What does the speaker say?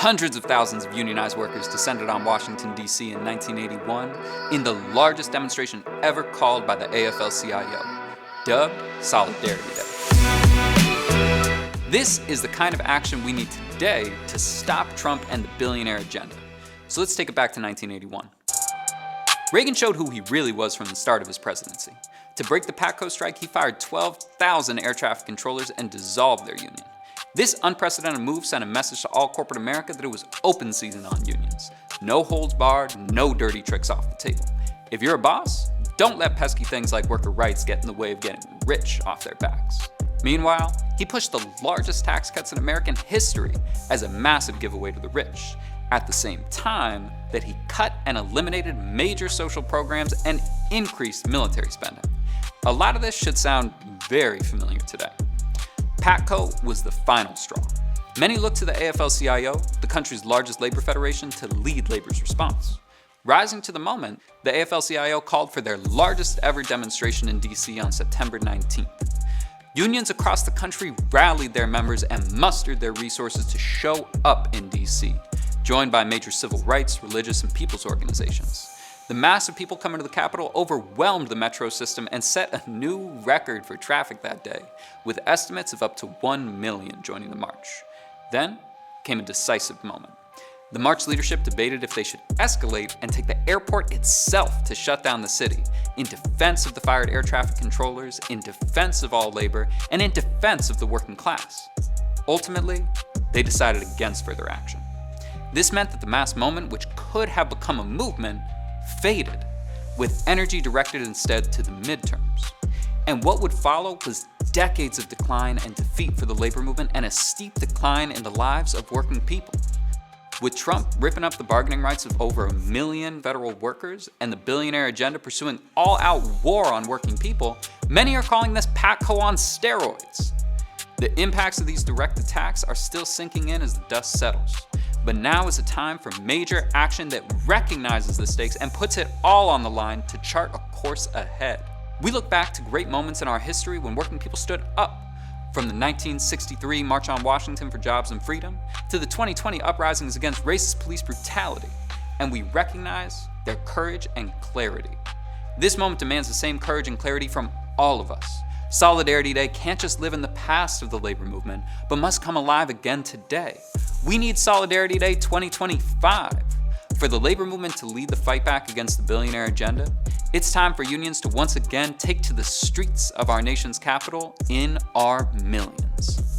Hundreds of thousands of unionized workers descended on Washington, D.C. in 1981 in the largest demonstration ever called by the AFL-CIO, dubbed Solidarity Day. This is the kind of action we need today to stop Trump and the billionaire agenda. So let's take it back to 1981. Reagan showed who he really was from the start of his presidency. To break the PATCO strike, he fired 12,000 air traffic controllers and dissolved their union. This unprecedented move sent a message to all corporate America that it was open season on unions. No holds barred, no dirty tricks off the table. If you're a boss, don't let pesky things like worker rights get in the way of getting rich off their backs. Meanwhile, he pushed the largest tax cuts in American history as a massive giveaway to the rich, at the same time that he cut and eliminated major social programs and increased military spending. A lot of this should sound very familiar today. PATCO was the final straw. Many looked to the AFL-CIO, the country's largest labor federation, to lead labor's response. Rising to the moment, the AFL-CIO called for their largest ever demonstration in DC on September 19th. Unions across the country rallied their members and mustered their resources to show up in DC, joined by major civil rights, religious, and people's organizations. The mass of people coming to the Capitol overwhelmed the metro system and set a new record for traffic that day, with estimates of up to 1 million joining the march. Then came a decisive moment. The march leadership debated if they should escalate and take the airport itself to shut down the city, in defense of the fired air traffic controllers, in defense of all labor, and in defense of the working class. Ultimately, they decided against further action. This meant that the mass moment, which could have become a movement, faded, with energy directed instead to the midterms. And what would follow was decades of decline and defeat for the labor movement and a steep decline in the lives of working people. With Trump ripping up the bargaining rights of over 1 million federal workers and the billionaire agenda pursuing all-out war on working people, many are calling this PATCO on steroids. The impacts of these direct attacks are still sinking in as the dust settles. But now is a time for major action that recognizes the stakes and puts it all on the line to chart a course ahead. We look back to great moments in our history when working people stood up, from the 1963 March on Washington for Jobs and Freedom to the 2020 uprisings against racist police brutality, and we recognize their courage and clarity. This moment demands the same courage and clarity from all of us. Solidarity Day can't just live in the past of the labor movement, but must come alive again today. We need Solidarity Day 2025. For the labor movement to lead the fight back against the billionaire agenda, it's time for unions to once again take to the streets of our nation's capital in our millions.